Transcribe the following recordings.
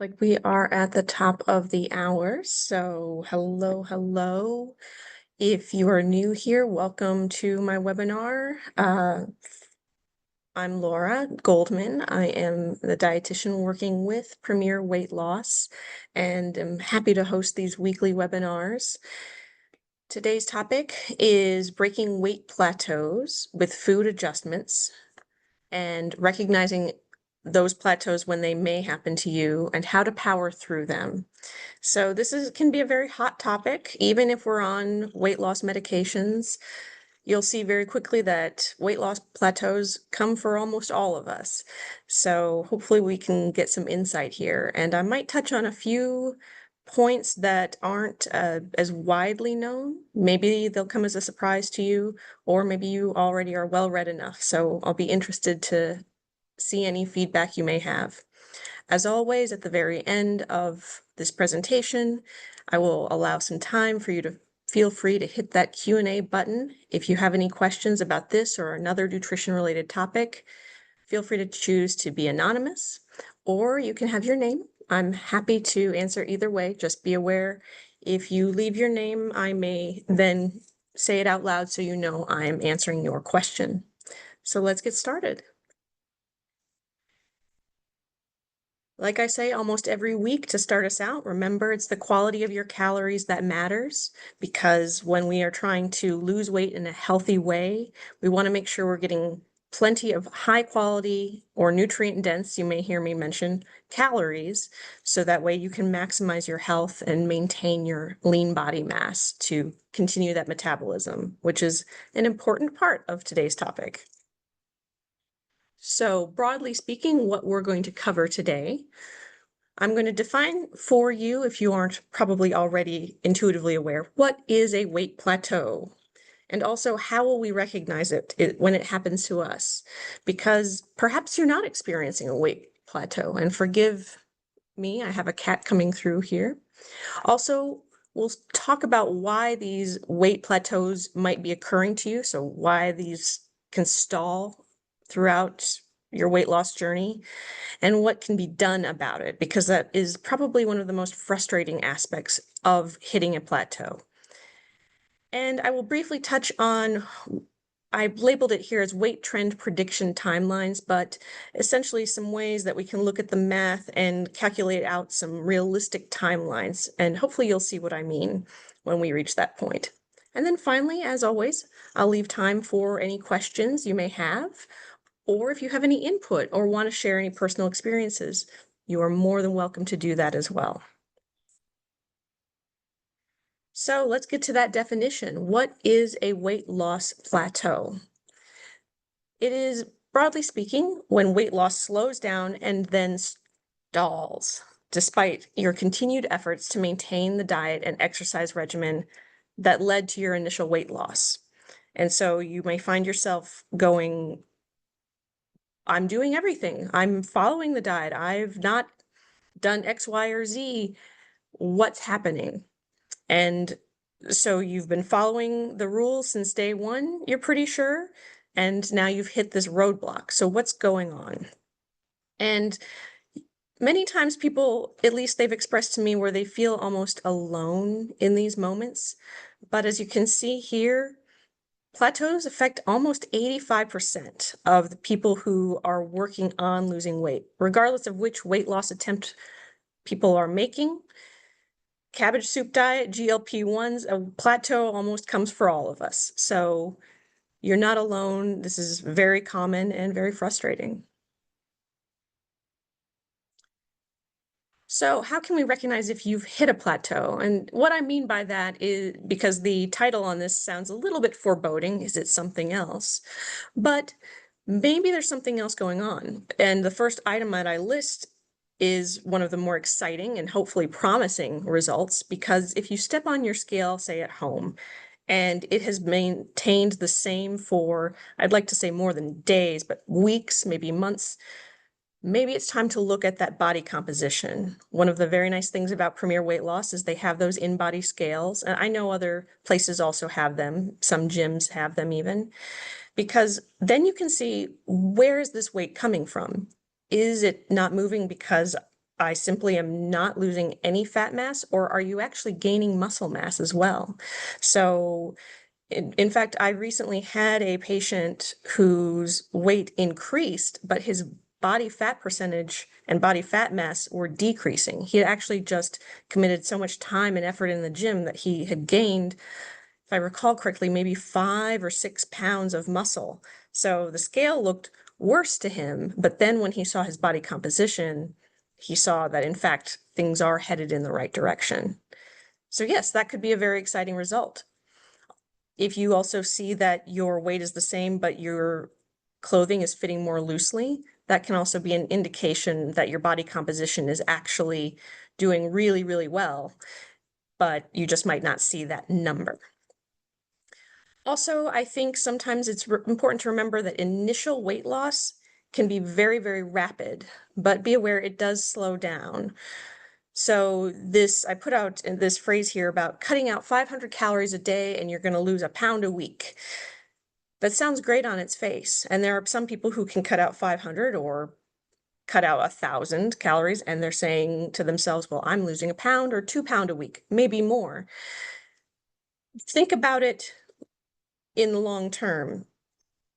Like we are at the top of the hour, so hello, hello. If you are new here, welcome to my webinar. I'm Laura Goldman. I am the dietitian working with Premier Weight Loss, and I'm happy to host these weekly webinars. Today's topic is breaking weight plateaus with food adjustments and recognizing those plateaus when they may happen to you and how to power through them. So this can be a very hot topic, even if we're on weight loss medications. You'll see very quickly that weight loss plateaus come for almost all of us. So hopefully we can get some insight here. And I might touch on a few points that aren't as widely known. Maybe they'll come as a surprise to you, or maybe you already are well read enough. So I'll be interested to see any feedback you may have. As always, at the very end of this presentation, I will allow some time for you to feel free to hit that Q&A button. If you have any questions about this or another nutrition-related topic, feel free to choose to be anonymous, or you can have your name. I'm happy to answer either way. Just be aware, if you leave your name, I may then say it out loud so you know I'm answering your question. So let's get started. Like I say almost every week to start us out, remember it's the quality of your calories that matters, because when we are trying to lose weight in a healthy way, we want to make sure we're getting plenty of high quality or nutrient dense, you may hear me mention, calories, so that way you can maximize your health and maintain your lean body mass to continue that metabolism, which is an important part of today's topic. So broadly speaking, what we're going to cover today, I'm going to define for you, if you aren't probably already intuitively aware, what is a weight plateau? And also, how will we recognize it when it happens to us? Because perhaps you're not experiencing a weight plateau, and forgive me, I have a cat coming through here. Also, we'll talk about why these weight plateaus might be occurring to you, so why these can stall throughout your weight loss journey, and what can be done about it, because that is probably one of the most frustrating aspects of hitting a plateau. And I will briefly touch on, I've labeled it here as weight trend prediction timelines, but essentially some ways that we can look at the math and calculate out some realistic timelines. And hopefully you'll see what I mean when we reach that point. And then finally, as always, I'll leave time for any questions you may have, or if you have any input or want to share any personal experiences, you are more than welcome to do that as well. So let's get to that definition. What is a weight loss plateau? It is, broadly speaking, when weight loss slows down and then stalls, despite your continued efforts to maintain the diet and exercise regimen that led to your initial weight loss. And so you may find yourself going, I'm doing everything. I'm following the diet. I've not done X, Y, or Z. What's happening? And so you've been following the rules since day one, you're pretty sure, and now you've hit this roadblock. So what's going on? And many times people, at least they've expressed to me, where they feel almost alone in these moments. But as you can see here, plateaus affect almost 85% of the people who are working on losing weight, regardless of which weight loss attempt people are making. Cabbage soup diet, GLP-1s, a plateau almost comes for all of us. So you're not alone. This is very common and very frustrating. So how can we recognize if you've hit a plateau? And what I mean by that is, because the title on this sounds a little bit foreboding, is it something else? But maybe there's something else going on. And the first item that I list is one of the more exciting and hopefully promising results, because if you step on your scale, say at home, and it has maintained the same for, I'd like to say more than days, but weeks, maybe months, maybe it's time to look at that body composition. One of the very nice things about Premier Weight Loss is they have those in-body scales. And I know other places also have them. Some gyms have them even, because then you can see, where is this weight coming from? Is it not moving because I simply am not losing any fat mass, or are you actually gaining muscle mass as well? So in fact, I recently had a patient whose weight increased, but his body fat percentage and body fat mass were decreasing. He had actually just committed so much time and effort in the gym that he had gained, if I recall correctly, maybe 5 or 6 pounds of muscle. So the scale looked worse to him, but then when he saw his body composition, he saw that in fact things are headed in the right direction. So yes, that could be a very exciting result. If you also see that your weight is the same, but your clothing is fitting more loosely, that can also be an indication that your body composition is actually doing really, really well, but you just might not see that number. Also, I think sometimes it's important to remember that initial weight loss can be very, very rapid, but be aware it does slow down. So I put out this phrase here about cutting out 500 calories a day and you're going to lose a pound a week. That sounds great on its face. And there are some people who can cut out 500 or cut out 1,000 calories, and they're saying to themselves, well, I'm losing a pound or 2 pounds a week, maybe more. Think about it in the long term.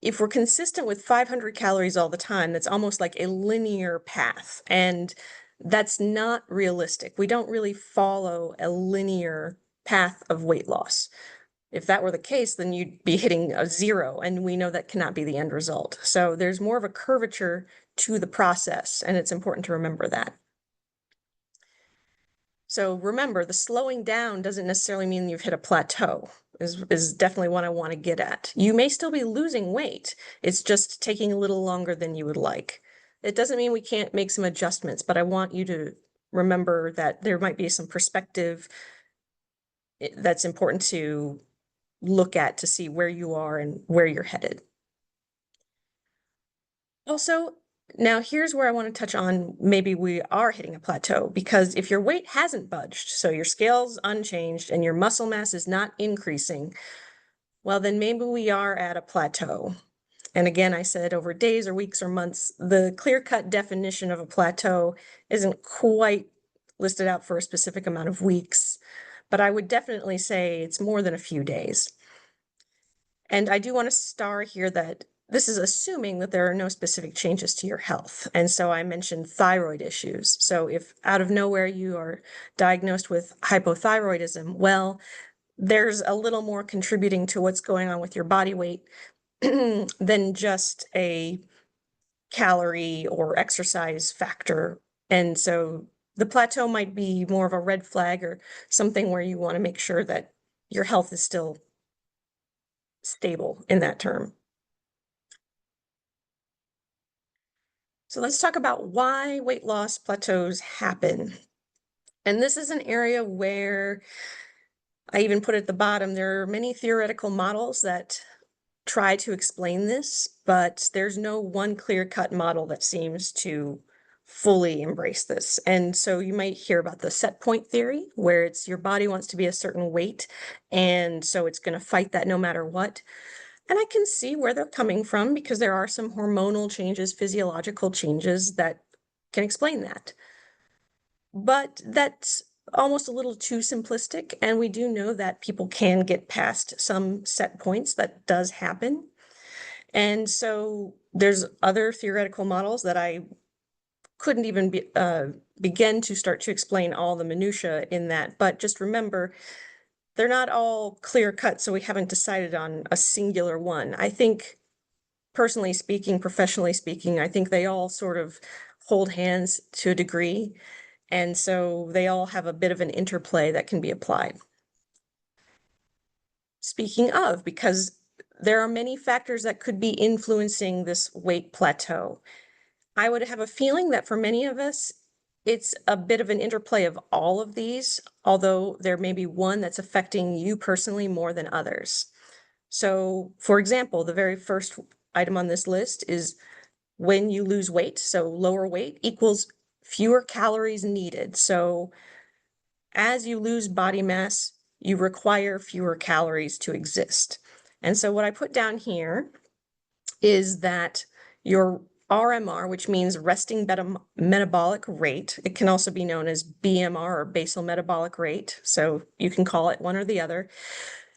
If we're consistent with 500 calories all the time, that's almost like a linear path. And that's not realistic. We don't really follow a linear path of weight loss. If that were the case, then you'd be hitting a 0, and we know that cannot be the end result. So there's more of a curvature to the process, and it's important to remember that. So remember, the slowing down doesn't necessarily mean you've hit a plateau, is definitely what I want to get at. You may still be losing weight. It's just taking a little longer than you would like. It doesn't mean we can't make some adjustments, but I want you to remember that there might be some perspective that's important to look at to see where you are and where you're headed. Also, now here's where I want to touch on maybe we are hitting a plateau, because if your weight hasn't budged, so your scale's unchanged and your muscle mass is not increasing, well, then maybe we are at a plateau. And again, I said over days or weeks or months, the clear-cut definition of a plateau isn't quite listed out for a specific amount of weeks, but I would definitely say it's more than a few days. And I do want to star here that this is assuming that there are no specific changes to your health. And so I mentioned thyroid issues. So if out of nowhere you are diagnosed with hypothyroidism, well, there's a little more contributing to what's going on with your body weight than just a calorie or exercise factor. And so the plateau might be more of a red flag or something where you want to make sure that your health is still stable in that term. So let's talk about why weight loss plateaus happen. And this is an area where I even put at the bottom, there are many theoretical models that try to explain this, but there's no one clear-cut model that seems to fully embrace this. And so you might hear about the set point theory, where it's your body wants to be a certain weight, and so it's going to fight that no matter what. And I can see where they're coming from, because there are some hormonal changes, physiological changes that can explain that. But that's almost a little too simplistic, and we do know that people can get past some set points. That does happen. And so there's other theoretical models that I couldn't even begin to start to explain all the minutiae in that. But just remember, they're not all clear cut, so we haven't decided on a singular one. I think, personally speaking, professionally speaking, I think they all sort of hold hands to a degree. And so they all have a bit of an interplay that can be applied. Speaking of, because there are many factors that could be influencing this weight plateau, I would have a feeling that for many of us, it's a bit of an interplay of all of these, although there may be one that's affecting you personally more than others. So, for example, the very first item on this list is when you lose weight. So lower weight equals fewer calories needed. So as you lose body mass, you require fewer calories to exist. And so what I put down here is that your RMR, which means resting metabolic rate. It can also be known as BMR or basal metabolic rate. So you can call it one or the other.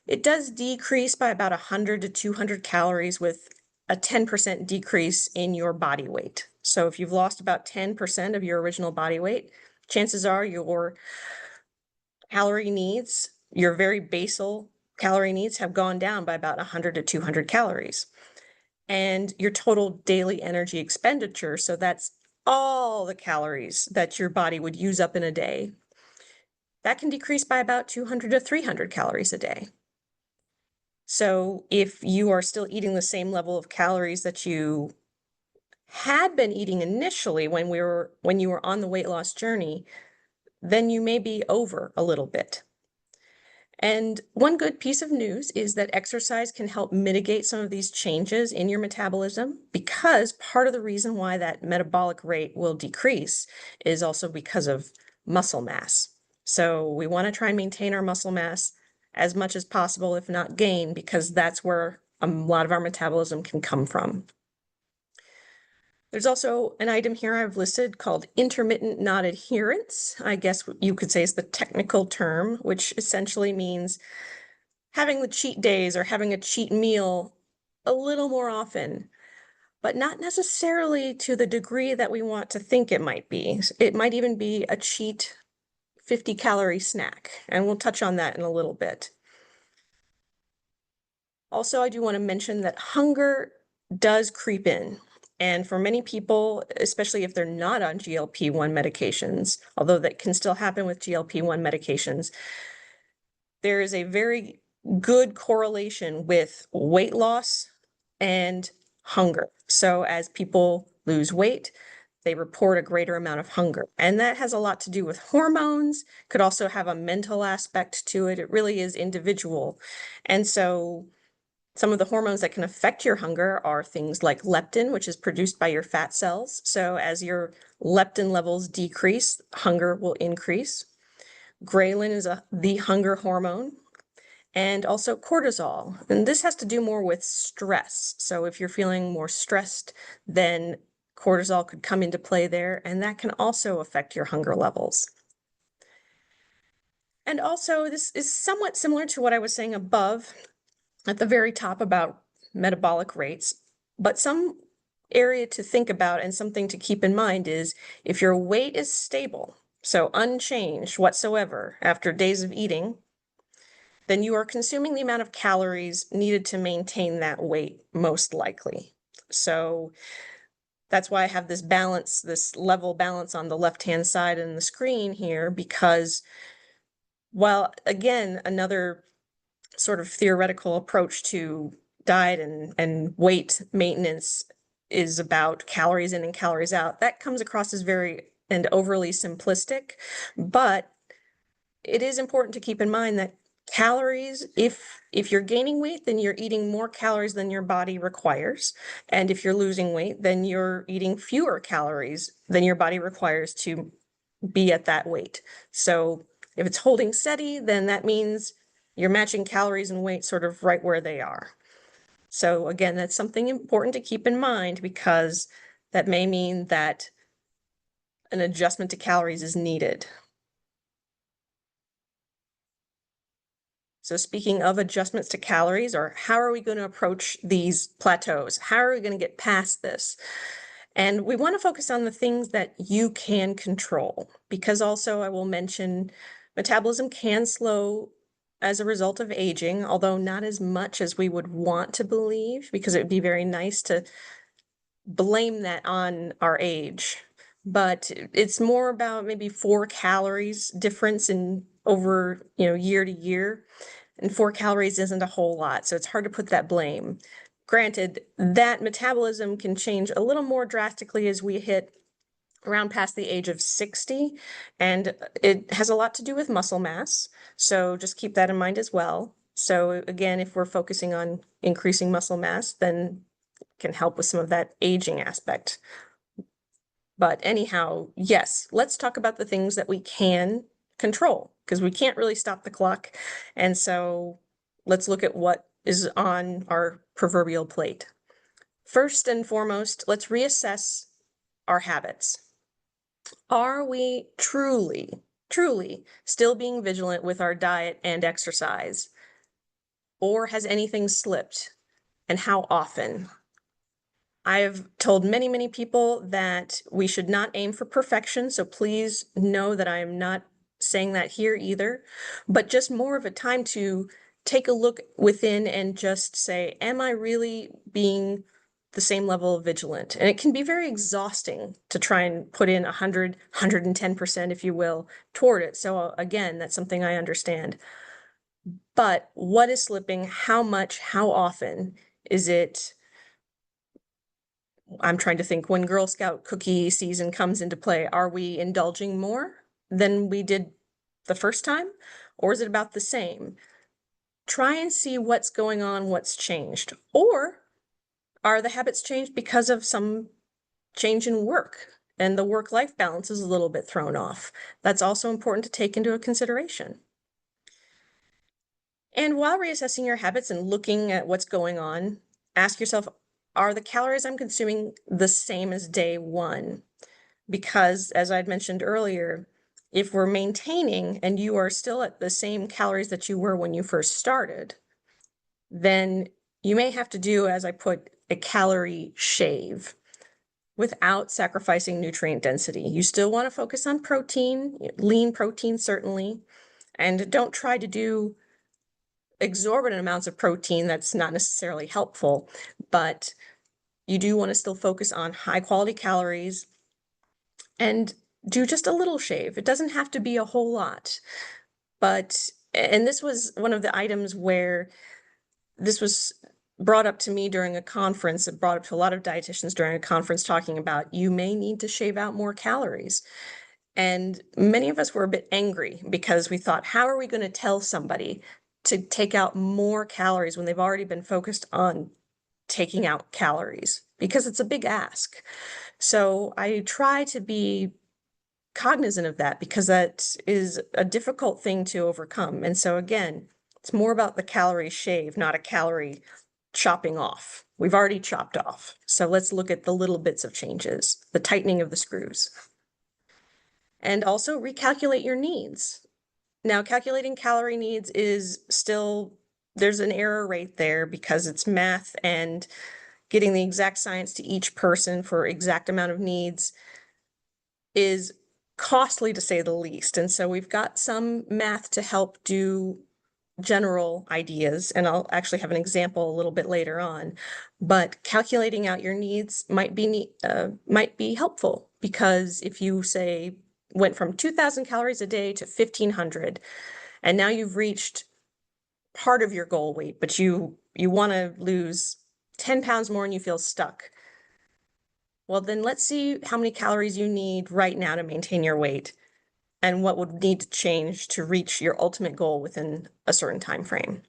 It does decrease by about 100 to 200 calories with a 10% decrease in your body weight. So if you've lost about 10% of your original body weight, chances are your calorie needs, your very basal calorie needs have gone down by about 100 to 200 calories. And your total daily energy expenditure, so that's all the calories that your body would use up in a day, that can decrease by about 200 to 300 calories a day. So if you are still eating the same level of calories that you had been eating initially when you were on the weight loss journey, then you may be over a little bit. And one good piece of news is that exercise can help mitigate some of these changes in your metabolism, because part of the reason why that metabolic rate will decrease is also because of muscle mass. So we want to try and maintain our muscle mass as much as possible, if not gain, because that's where a lot of our metabolism can come from. There's also an item here I've listed called intermittent non-adherence. I guess you could say is the technical term, which essentially means having the cheat days or having a cheat meal a little more often, but not necessarily to the degree that we want to think it might be. It might even be a cheat 50-calorie snack, and we'll touch on that in a little bit. Also, I do want to mention that hunger does creep in. And for many people, especially if they're not on GLP-1 medications, although that can still happen with GLP-1 medications, there is a very good correlation with weight loss and hunger. So as people lose weight, they report a greater amount of hunger. And that has a lot to do with hormones, could also have a mental aspect to it. It really is individual. And so some of the hormones that can affect your hunger are things like leptin, which is produced by your fat cells. So as your leptin levels decrease, hunger will increase. Ghrelin is the hunger hormone, and also cortisol. And this has to do more with stress. So if you're feeling more stressed, then cortisol could come into play there, and that can also affect your hunger levels. And also, this is somewhat similar to what I was saying above at the very top about metabolic rates, but some area to think about and something to keep in mind is if your weight is stable, so unchanged whatsoever after days of eating, then you are consuming the amount of calories needed to maintain that weight, most likely. So that's why I have this balance, this level balance on the left-hand side in the screen here, because while, again, another sort of theoretical approach to diet and weight maintenance is about calories in and calories out, that comes across as very and overly simplistic, but it is important to keep in mind that calories, if you're gaining weight, then you're eating more calories than your body requires. And if you're losing weight, then you're eating fewer calories than your body requires to be at that weight. So if it's holding steady, then that means you're matching calories and weight sort of right where they are. So again, that's something important to keep in mind, because that may mean that an adjustment to calories is needed. So speaking of adjustments to calories, or how are we going to approach these plateaus? How are we going to get past this? And we want to focus on the things that you can control, because also I will mention metabolism can slow as a result of aging, although not as much as we would want to believe, because it would be very nice to blame that on our age. But it's more about maybe 4 calories difference in over, year to year. And 4 calories isn't a whole lot, so it's hard to put that blame. Granted, that metabolism can change a little more drastically as we hit around past the age of 60, and it has a lot to do with muscle mass, so just keep that in mind as well. So again, if we're focusing on increasing muscle mass, then it can help with some of that aging aspect. But anyhow, yes, let's talk about the things that we can control, because we can't really stop the clock. And so let's look at what is on our proverbial plate. First and foremost, let's reassess our habits. Are we truly still being vigilant with our diet and exercise? Or has anything slipped? And how often? I've told many, many people that we should not aim for perfection, so please know that I am not saying that here either, but just more of a time to take a look within and just say, am I really being the same level of vigilant? And it can be very exhausting to try and put in 100, 110%, if you will, toward it. So again, that's something I understand. But what is slipping? How much? How often? Is it, I'm trying to think, when Girl Scout cookie season comes into play, are we indulging more than we did the first time? Or is it about the same? Try and see what's going on, what's changed. Or are the habits changed because of some change in work and the work-life balance is a little bit thrown off? That's also important to take into consideration. And while reassessing your habits and looking at what's going on, ask yourself, are the calories I'm consuming the same as day one? Because as I'd mentioned earlier, if we're maintaining and you are still at the same calories that you were when you first started, then you may have to do, as I put, a calorie shave without sacrificing nutrient density. You still want to focus on protein, lean protein certainly, and don't try to do exorbitant amounts of protein. That's not necessarily helpful, but you do want to still focus on high quality calories and do just a little shave. It doesn't have to be a whole lot, but, and this was one of the items where this was brought up to me during a conference. It brought up to a lot of dietitians during a conference talking about you may need to shave out more calories. And many of us were a bit angry because we thought, how are we going to tell somebody to take out more calories when they've already been focused on taking out calories? Because it's a big ask. So I try to be cognizant of that because that is a difficult thing to overcome. And so again, it's more about the calorie shave, not a calorie chopping off. We've already chopped off. So let's look at the little bits of changes, the tightening of the screws. And also recalculate your needs. Now, calculating calorie needs is still, there's an error rate there because it's math and getting the exact science to each person for exact amount of needs is costly to say the least. And so we've got some math to help do general ideas, and I'll actually have an example a little bit later on, but calculating out your needs might be helpful, because if you say went from 2,000 calories a day to 1,500, and now you've reached part of your goal weight, but you want to lose 10 pounds more and you feel stuck. Well, then let's see how many calories you need right now to maintain your weight and what would need to change to reach your ultimate goal within a certain time frame.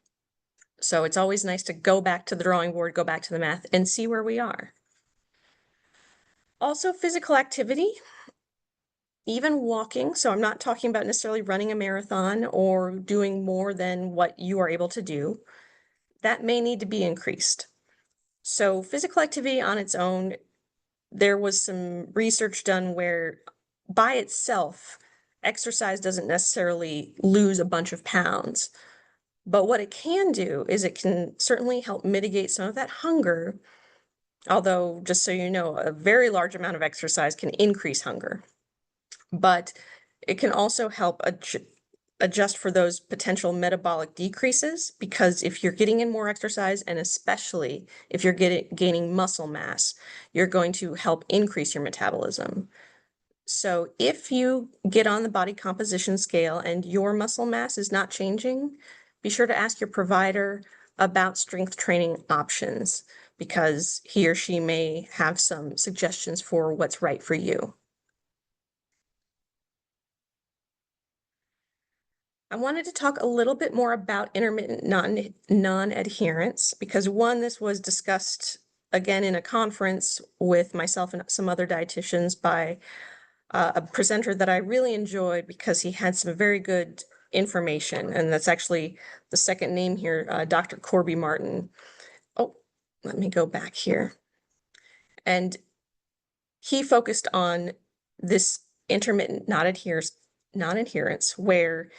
So it's always nice to go back to the drawing board, go back to the math, and see where we are. Also, physical activity, even walking. So I'm not talking about necessarily running a marathon or doing more than what you are able to do. That may need to be increased. So physical activity on its own, there was some research done where by itself, exercise doesn't necessarily lose a bunch of pounds. But what it can do is it can certainly help mitigate some of that hunger. Although, just so you know, a very large amount of exercise can increase hunger. But it can also help adjust for those potential metabolic decreases, because if you're getting in more exercise, and especially if you're gaining muscle mass, you're going to help increase your metabolism. So if you get on the body composition scale and your muscle mass is not changing, be sure to ask your provider about strength training options, because he or she may have some suggestions for what's right for you. I wanted to talk a little bit more about intermittent non-adherence, because one, this was discussed again in a conference with myself and some other dietitians by a presenter that I really enjoyed because he had some very good information, and that's actually the second name here, Dr. Corby Martin. Oh, let me go back here. And he focused on this intermittent non-adherence, where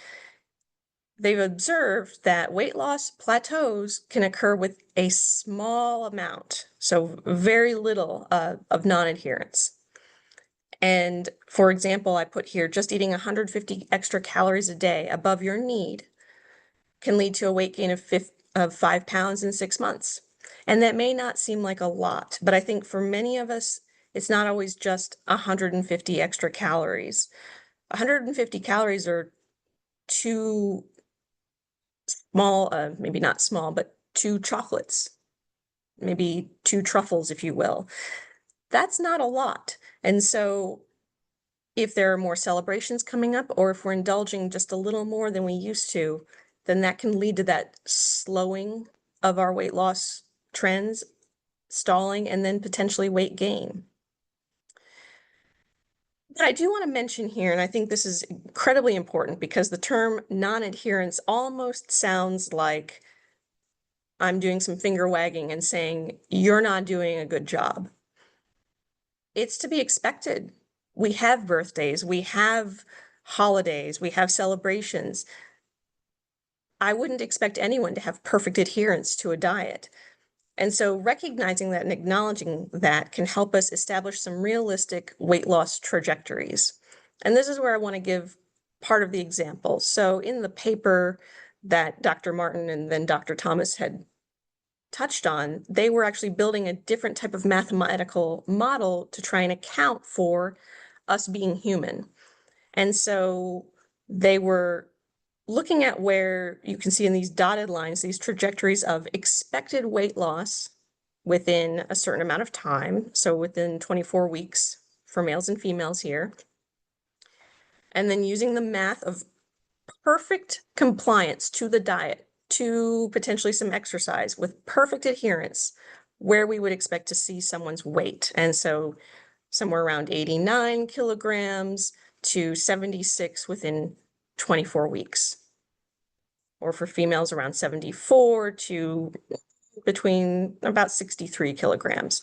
they've observed that weight loss plateaus can occur with a small amount, so very little of non-adherence. And for example, I put here, just eating 150 extra calories a day above your need can lead to a weight gain of 5 pounds in 6 months. And that may not seem like a lot, but I think for many of us, it's not always just 150 extra calories. 150 calories are two small, maybe not small, but 2 chocolates, maybe 2 truffles, if you will. That's not a lot. And so if there are more celebrations coming up, or if we're indulging just a little more than we used to, then that can lead to that slowing of our weight loss trends, stalling, and then potentially weight gain. But I do want to mention here, and I think this is incredibly important, because the term non-adherence almost sounds like I'm doing some finger wagging and saying, you're not doing a good job. It's to be expected. We have birthdays, we have holidays, we have celebrations. I wouldn't expect anyone to have perfect adherence to a diet. And so recognizing that and acknowledging that can help us establish some realistic weight loss trajectories. And this is where I want to give part of the example. So in the paper that Dr. Martin and then Dr. Thomas had touched on, they were actually building a different type of mathematical model to try and account for us being human. And so they were looking at where you can see in these dotted lines, these trajectories of expected weight loss within a certain amount of time. So within 24 weeks for males and females here. And then using the math of perfect compliance to the diet, to potentially some exercise with perfect adherence, where we would expect to see someone's weight. And so somewhere around 89 kilograms to 76 within 24 weeks. Or for females, around 74 to between about 63 kilograms.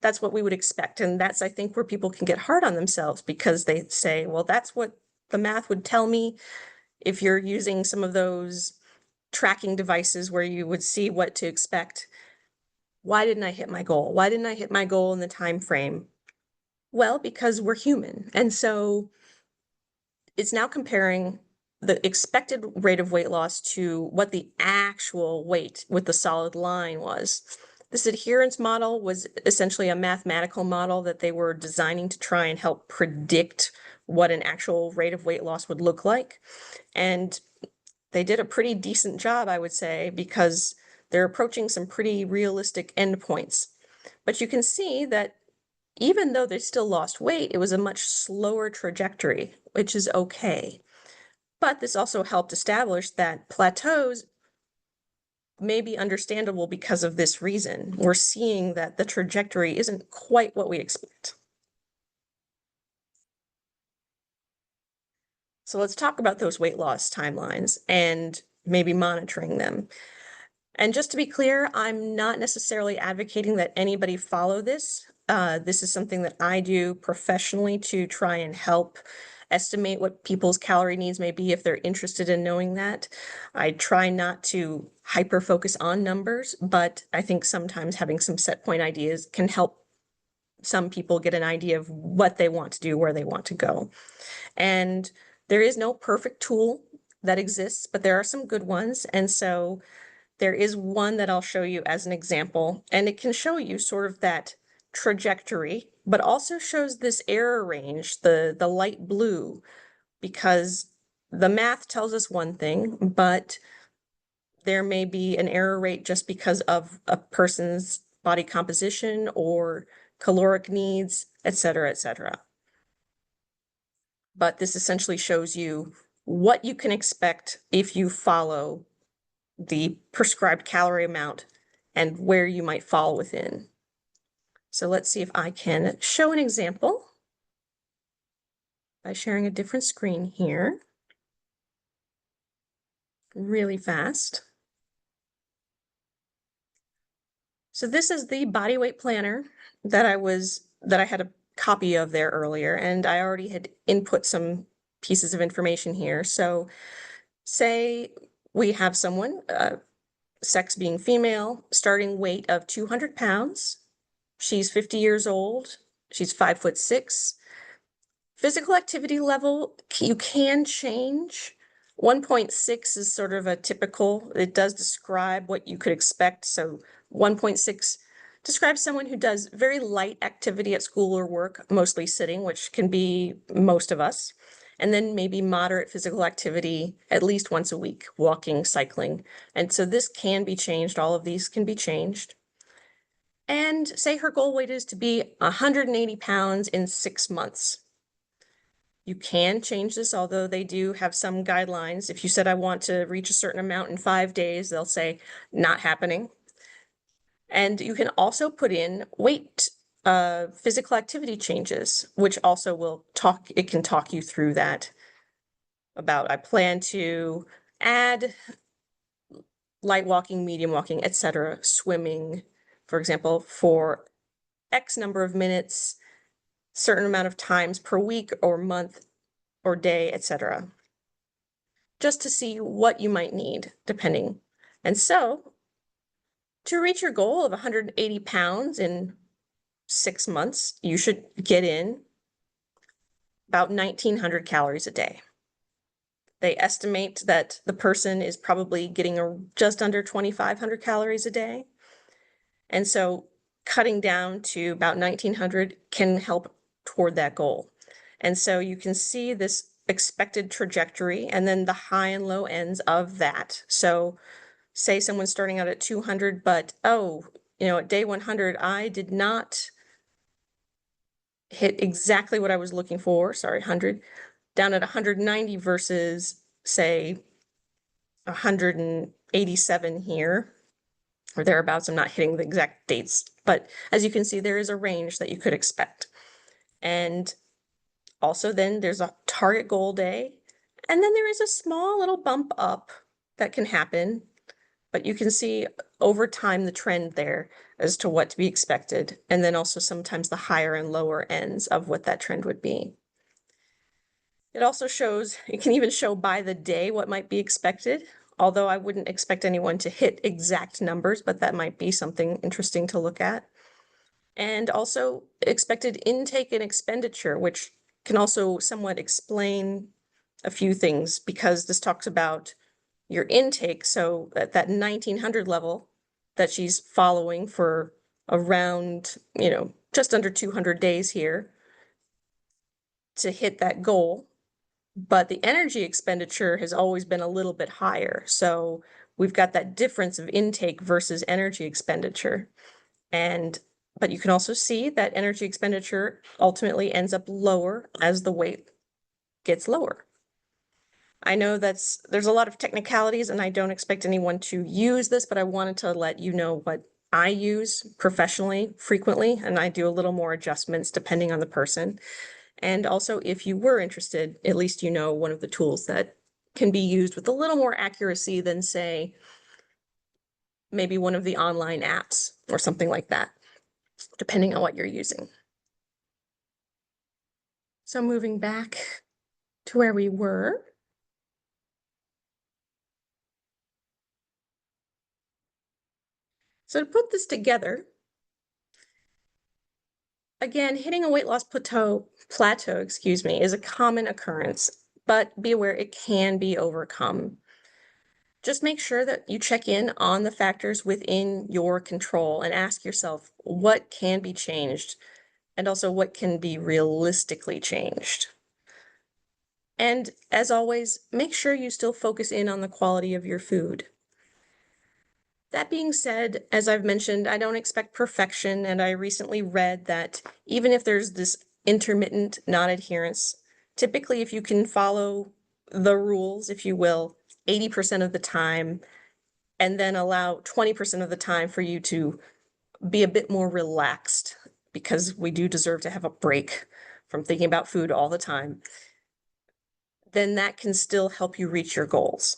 That's what we would expect. And that's, I think, where people can get hard on themselves, because they say, well, that's what the math would tell me. If you're using some of those tracking devices where you would see what to expect, why didn't I hit my goal? Why didn't I hit my goal in the time frame? Well, because we're human. And so it's now comparing the expected rate of weight loss to what the actual weight with the solid line was. This adherence model was essentially a mathematical model that they were designing to try and help predict what an actual rate of weight loss would look like. And they did a pretty decent job, I would say, because they're approaching some pretty realistic endpoints. But you can see that even though they still lost weight, it was a much slower trajectory, which is okay. But this also helped establish that plateaus may be understandable because of this reason. We're seeing that the trajectory isn't quite what we expect. So let's talk about those weight loss timelines and maybe monitoring them. And just to be clear, I'm not necessarily advocating that anybody follow this. This is something that I do professionally to try and help estimate what people's calorie needs may be if they're interested in knowing that. I try not to hyper focus on numbers, but I think sometimes having some set point ideas can help some people get an idea of what they want to do, where they want to go. And there is no perfect tool that exists, but there are some good ones. And so there is one that I'll show you as an example, and it can show you sort of that trajectory, but also shows this error range, the light blue, because the math tells us one thing, but there may be an error rate just because of a person's body composition or caloric needs, et cetera, et cetera. But this essentially shows you what you can expect if you follow the prescribed calorie amount and where you might fall within. So let's see if I can show an example by sharing a different screen here really fast. So this is the body weight planner that I had a copy of there earlier, and I already had input some pieces of information here. So say we have someone, sex being female, starting weight of 200 pounds. She's 50 years old. She's 5'6". Physical activity level, you can change. 1.6 is sort of a typical, it does describe what you could expect. So 1.6 describes someone who does very light activity at school or work, mostly sitting, which can be most of us. And then maybe moderate physical activity at least once a week, walking, cycling. And so this can be changed. All of these can be changed. And say her goal weight is to be 180 pounds in 6 months. You can change this, although they do have some guidelines. If you said, I want to reach a certain amount in 5 days, they'll say, not happening. And you can also put in weight, physical activity changes, which also it can talk you through that. About, I plan to add light walking, medium walking, etc., swimming, for example, for X number of minutes, certain amount of times per week or month or day, etc., just to see what you might need depending. And so to reach your goal of 180 pounds in 6 months, you should get in about 1,900 calories a day. They estimate that the person is probably getting just under 2,500 calories a day. And so cutting down to about 1,900 can help toward that goal. And so you can see this expected trajectory and then the high and low ends of that. So say someone's starting out at 200, but at day 100, I did not hit exactly what I was looking for. Sorry, 100, down at 190 versus say 187 here or thereabouts. I'm not hitting the exact dates, but as you can see, there is a range that you could expect. And also then there's a target goal day, and then there is a small little bump up that can happen, but you can see over time the trend there as to what to be expected, and then also sometimes the higher and lower ends of what that trend would be. It also shows, it can even show by the day what might be expected, although I wouldn't expect anyone to hit exact numbers, but that might be something interesting to look at. And also expected intake and expenditure, which can also somewhat explain a few things, because this talks about your intake. So at that 1,900 level that she's following for around, just under 200 days here to hit that goal. But the energy expenditure has always been a little bit higher. So we've got that difference of intake versus energy expenditure. But you can also see that energy expenditure ultimately ends up lower as the weight gets lower. I know there's a lot of technicalities, and I don't expect anyone to use this, but I wanted to let you know what I use professionally frequently, and I do a little more adjustments depending on the person. And also, if you were interested, at least you know one of the tools that can be used with a little more accuracy than, say, maybe one of the online apps or something like that, depending on what you're using. So moving back to where we were. So to put this together, again, hitting a weight loss plateau, is a common occurrence, but be aware it can be overcome. Just make sure that you check in on the factors within your control and ask yourself what can be changed and also what can be realistically changed. And as always, make sure you still focus in on the quality of your food. That being said, as I've mentioned, I don't expect perfection, and I recently read that even if there's this intermittent non-adherence, typically if you can follow the rules, if you will, 80% of the time, and then allow 20% of the time for you to be a bit more relaxed, because we do deserve to have a break from thinking about food all the time, then that can still help you reach your goals.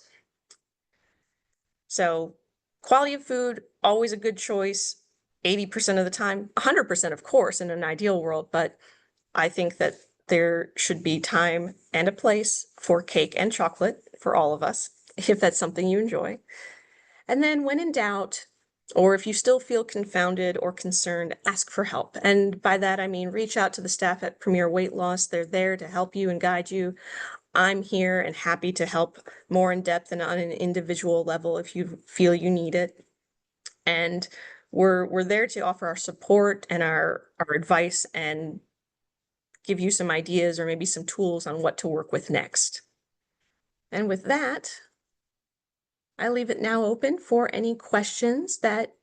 So quality of food, always a good choice. 80% of the time, 100% of course in an ideal world, but I think that there should be time and a place for cake and chocolate for all of us, if that's something you enjoy. And then when in doubt, or if you still feel confounded or concerned, ask for help. And by that, I mean reach out to the staff at Premier Weight Loss. They're there to help you and guide you. I'm here and happy to help more in depth and on an individual level if you feel you need it. And we're there to offer our support and our advice and give you some ideas or maybe some tools on what to work with next. And with that, I leave it now open for any questions that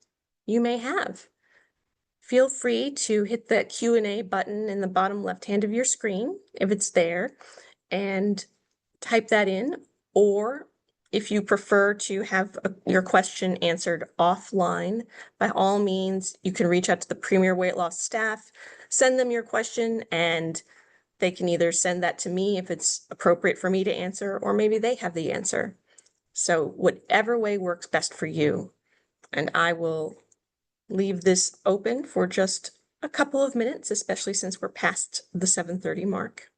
you may have. Feel free to hit the Q&A button in the bottom left hand of your screen, if it's there, and type that in. Or if you prefer to have your question answered offline, by all means, you can reach out to the Premier Weight Loss staff, send them your question, and they can either send that to me if it's appropriate for me to answer, or maybe they have the answer. So whatever way works best for you. And I will leave this open for just a couple of minutes, especially since we're past the 7:30 mark.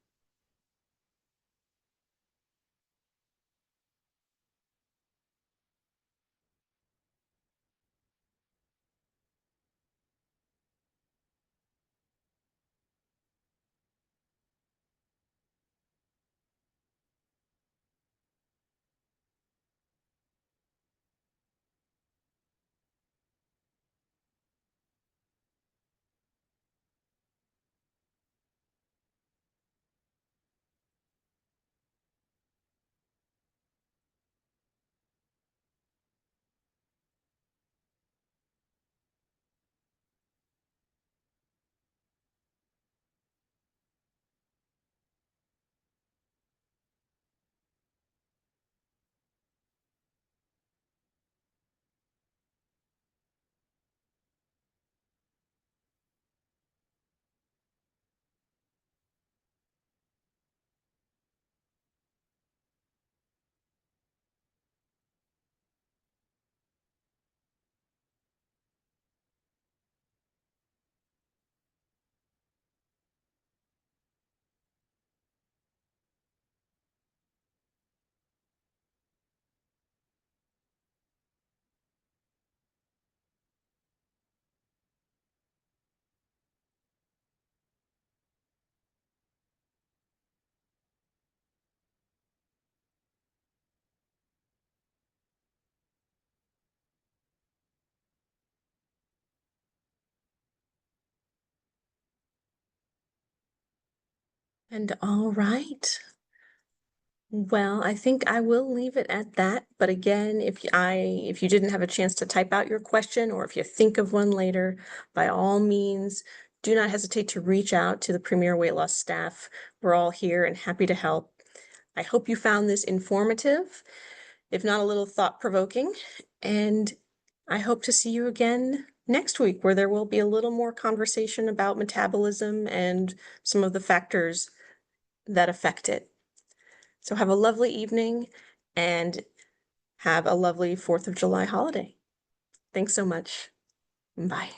And all right. Well, I think I will leave it at that. But again, if you didn't have a chance to type out your question, or if you think of one later, by all means, do not hesitate to reach out to the Premier Weight Loss staff. We're all here and happy to help. I hope you found this informative, if not a little thought-provoking, and I hope to see you again next week, where there will be a little more conversation about metabolism and some of the factors that affect it. So have a lovely evening and have a lovely 4th of July holiday. Thanks so much. Bye.